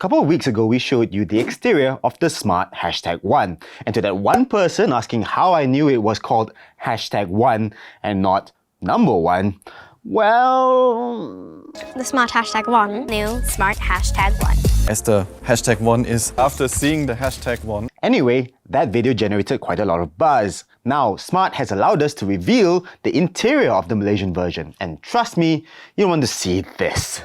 couple of weeks ago, we showed you the exterior of the Smart #1. And to that one person asking how I knew it was called #1 and not number 1, well... The Smart #1 knew Smart #1. As the #1 is after seeing the #1. Anyway, that video generated quite a lot of buzz. Now, Smart has allowed us to reveal the interior of the Malaysian version. And trust me, you want to see this.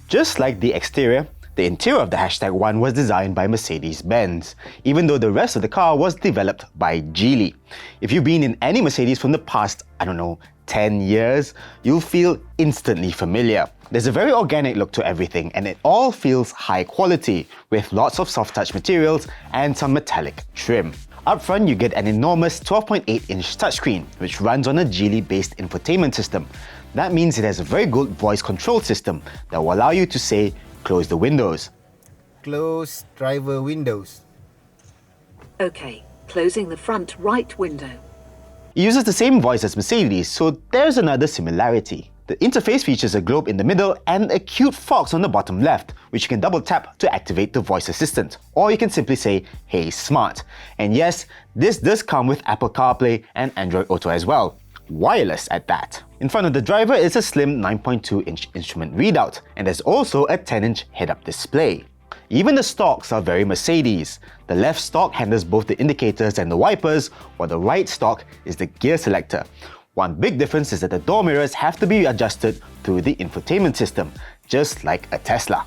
Just like the exterior, the interior of the #1 was designed by Mercedes-Benz, even though the rest of the car was developed by Geely. If you've been in any Mercedes from the past, 10 years, you'll feel instantly familiar. There's a very organic look to everything, and it all feels high quality, with lots of soft touch materials and some metallic trim. Up front, you get an enormous 12.8-inch touchscreen, which runs on a Geely-based infotainment system. That means it has a very good voice control system that will allow you to say, close the windows. Close driver windows. Okay, closing the front right window. It uses the same voice as Mercedes, so there's another similarity. The interface features a globe in the middle and a cute fox on the bottom left, which you can double tap to activate the voice assistant. Or you can simply say, "Hey Smart." And yes, this does come with Apple CarPlay and Android Auto as well. Wireless at that. In front of the driver is a slim 9.2-inch instrument readout, and there's also a 10-inch head-up display. Even the stalks are very Mercedes. The left stalk handles both the indicators and the wipers, while the right stalk is the gear selector. One big difference is that the door mirrors have to be adjusted through the infotainment system, just like a Tesla.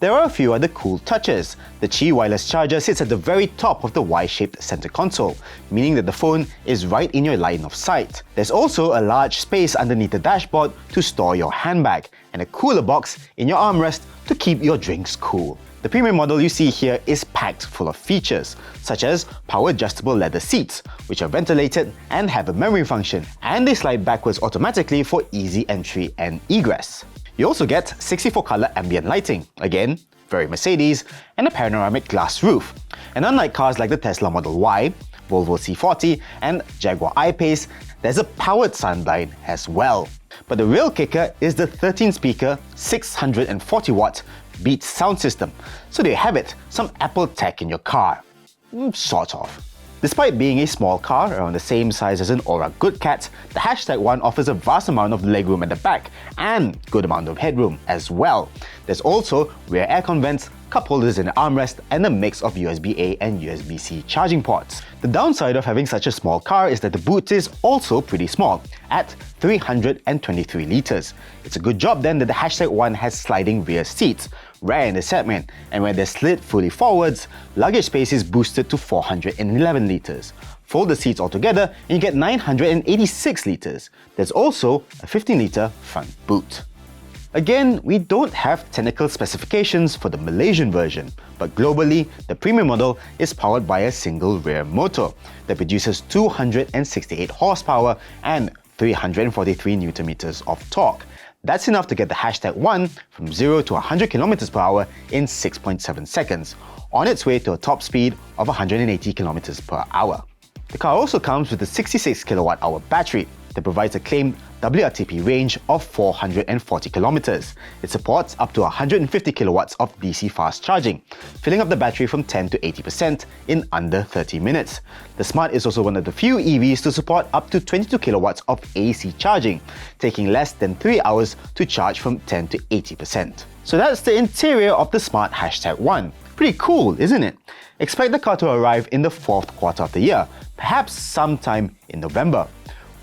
There are a few other cool touches. The Qi wireless charger sits at the very top of the Y-shaped center console, meaning that the phone is right in your line of sight. There's also a large space underneath the dashboard to store your handbag, and a cooler box in your armrest to keep your drinks cool. The premium model you see here is packed full of features, such as power-adjustable leather seats, which are ventilated and have a memory function, and they slide backwards automatically for easy entry and egress. You also get 64-color ambient lighting, again, very Mercedes, and a panoramic glass roof. And unlike cars like the Tesla Model Y, Volvo C40, and Jaguar I-Pace, there's a powered sunblind as well. But the real kicker is the 13-speaker, 640-watt Beats sound system. So there you have it, some Apple tech in your car. Sort of. Despite being a small car, around the same size as an Aura Good Cat, the #1 offers a vast amount of legroom at the back and good amount of headroom as well. There's also rear aircon vents, cup holders in the armrest, and a mix of USB-A and USB-C charging ports. The downside of having such a small car is that the boot is also pretty small, at 323 litres. It's a good job then that the #1 has sliding rear seats, rare in the segment, and when they're slid fully forwards, luggage space is boosted to 411 litres. Fold the seats all together and you get 986 litres. There's also a 15-litre front boot. Again, we don't have technical specifications for the Malaysian version, but globally, the premium model is powered by a single rear motor that produces 268 horsepower and 343 Nm of torque. That's enough to get the #1 from 0 to 100 km/h in 6.7 seconds, on its way to a top speed of 180 km/h. The car also comes with a 66 kWh battery that provides a claimed WLTP range of 440 km. It supports up to 150 kilowatts of DC fast charging, filling up the battery from 10 to 80% in under 30 minutes. The Smart is also one of the few EVs to support up to 22 kilowatts of AC charging, taking less than 3 hours to charge from 10 to 80%. So that's the interior of the Smart #1. Pretty cool, isn't it? Expect the car to arrive in the 4th quarter of the year, perhaps sometime in November.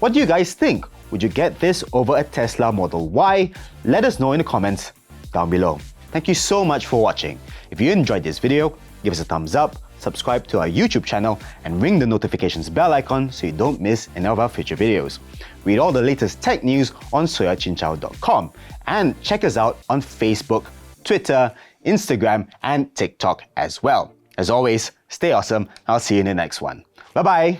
What do you guys think? Would you get this over a Tesla Model Y? Let us know in the comments down below. Thank you so much for watching. If you enjoyed this video, give us a thumbs up, subscribe to our YouTube channel, and ring the notifications bell icon so you don't miss any of our future videos. Read all the latest tech news on soyachinchao.com and check us out on Facebook, Twitter, Instagram, and TikTok as well. As always, stay awesome. I'll see you in the next one. Bye-bye.